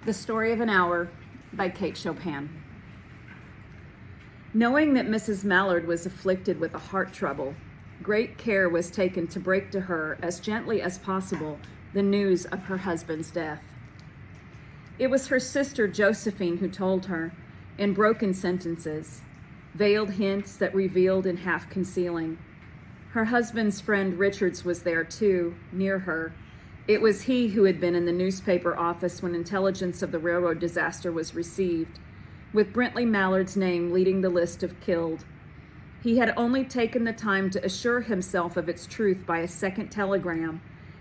The Story of an Hour by Kate Chopin. Knowing that Mrs. Mallard was afflicted with a heart trouble, great care was taken to break to her as gently as possible the news of her husband's death. It was her sister Josephine who told her, in broken sentences, veiled hints that revealed in half concealing. Her husband's friend Richards was there too, near her. It was he who had been in the newspaper office when intelligence of the railroad disaster was received, with Brentley Mallard's name leading the list of killed. He had only taken the time to assure himself of its truth by a second telegram,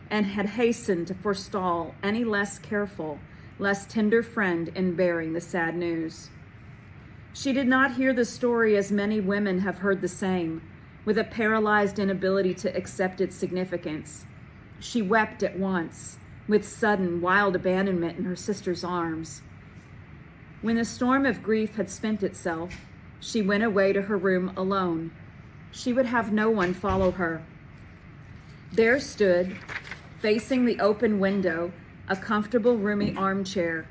and had hastened to forestall any less careful, less tender friend in bearing the sad news. She did not hear the story as many women have heard the same, with a paralyzed inability to accept its significance. She wept at once, with sudden, wild abandonment in her sister's arms. When the storm of grief had spent itself, she went away to her room alone. She would have no one follow her. There stood, facing the open window, a comfortable, roomy armchair.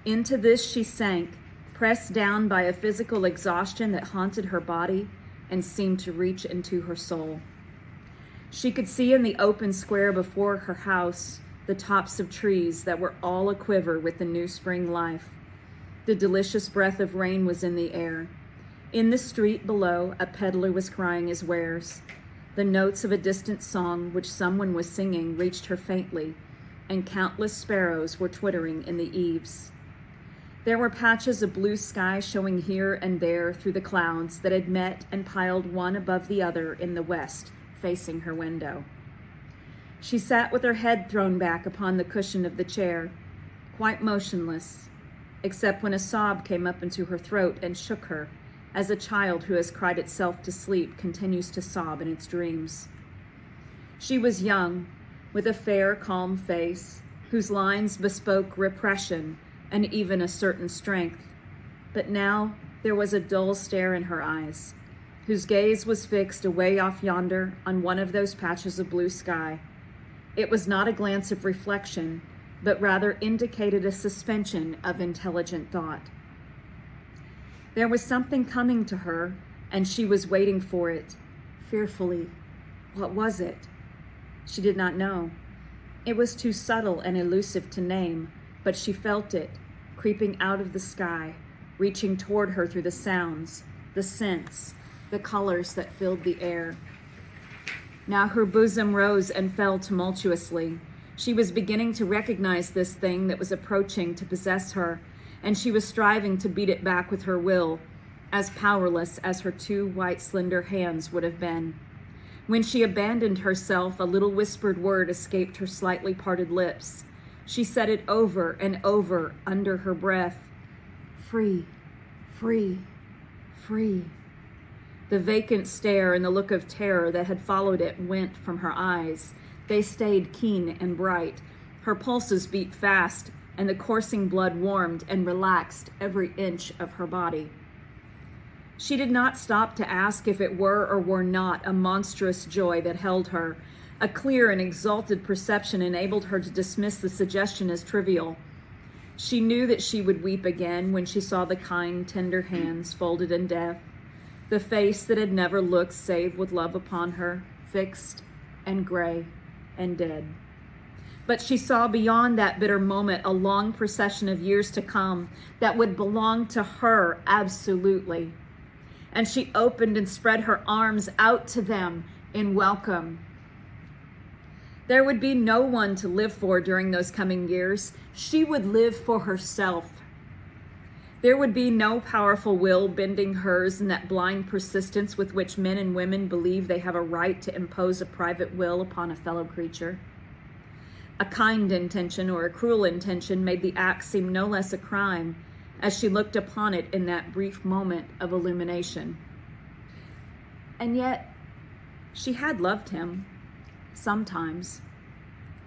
Into this she sank, pressed down by a physical exhaustion that haunted her body and seemed to reach into her soul. She could see in the open square before her house the tops of trees that were all aquiver with the new spring life. The delicious breath of rain was in the air. In the street below, a peddler was crying his wares. The notes of a distant song which someone was singing reached her faintly, and countless sparrows were twittering in the eaves. There were patches of blue sky showing here and there through the clouds that had met and piled one above the other in the west, facing her window. She sat with her head thrown back upon the cushion of the chair, quite motionless, except when a sob came up into her throat and shook her, as a child who has cried itself to sleep continues to sob in its dreams. She was young, with a fair, calm face, whose lines bespoke repression and even a certain strength. But now there was a dull stare in her eyes, whose gaze was fixed away off yonder on one of those patches of blue sky. It was not a glance of reflection, but rather indicated a suspension of intelligent thought. There was something coming to her, and she was waiting for it, fearfully. What was it? She did not know. It was too subtle and elusive to name, but she felt it, creeping out of the sky, reaching toward her through the sounds, the scents, the colors that filled the air. Now her bosom rose and fell tumultuously. She was beginning to recognize this thing that was approaching to possess her, and she was striving to beat it back with her will, as powerless as her two white, slender hands would have been. When she abandoned herself, a little whispered word escaped her slightly parted lips. She said it over and over under her breath. Free, free, free. The vacant stare and the look of terror that had followed it went from her eyes. They stayed keen and bright. Her pulses beat fast, and the coursing blood warmed and relaxed every inch of her body. She did not stop to ask if it were or were not a monstrous joy that held her. A clear and exalted perception enabled her to dismiss the suggestion as trivial. She knew that she would weep again when she saw the kind, tender hands folded in death, the face that had never looked save with love upon her, fixed and gray and dead. But she saw beyond that bitter moment a long procession of years to come that would belong to her absolutely. And she opened and spread her arms out to them in welcome. There would be no one to live for during those coming years. She would live for herself. There would be no powerful will bending hers in that blind persistence with which men and women believe they have a right to impose a private will upon a fellow creature. A kind intention or a cruel intention made the act seem no less a crime as she looked upon it in that brief moment of illumination. And yet, she had loved him. Sometimes.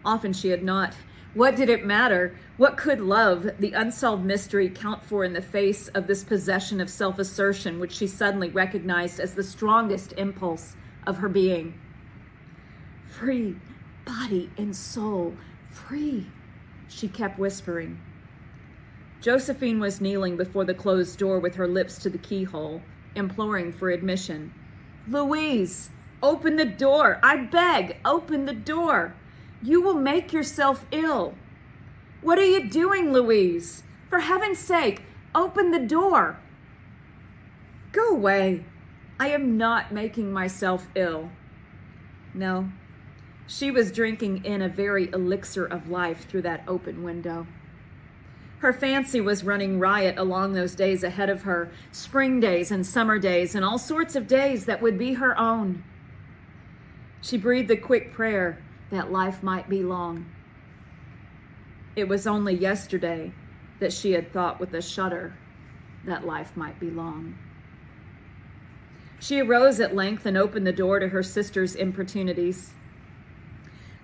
Often she had not. What did it matter? What could love, the unsolved mystery, count for in the face of this possession of self-assertion, which she suddenly recognized as the strongest impulse of her being? Free, body and soul, free, she kept whispering. Josephine was kneeling before the closed door with her lips to the keyhole, imploring for admission. "Louise, open the door. I beg, open the door. You will make yourself ill." "What are you doing, Louise? For heaven's sake, open the door." "Go away. I am not making myself ill." No, she was drinking in a very elixir of life through that open window. Her fancy was running riot along those days ahead of her, spring days and summer days and all sorts of days that would be her own. She breathed a quick prayer that life might be long. It was only yesterday that she had thought with a shudder that life might be long. She arose at length and opened the door to her sister's importunities.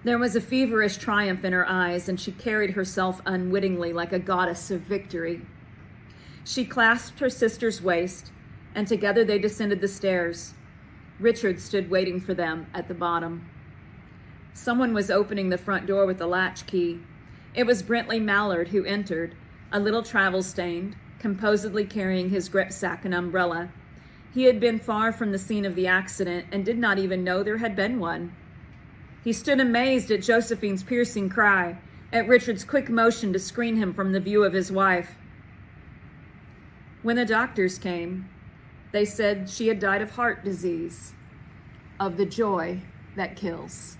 There was a feverish triumph in her eyes, and she carried herself unwittingly like a goddess of victory. She clasped her sister's waist, and together they descended the stairs. Richard stood waiting for them at the bottom. Someone was opening the front door with a latch key. It was Brentley Mallard who entered, a little travel-stained, composedly carrying his gripsack and umbrella. He had been far from the scene of the accident and did not even know there had been one. He stood amazed at Josephine's piercing cry, at Richard's quick motion to screen him from the view of his wife. When the doctors came, they said she had died of heart disease, of the joy that kills.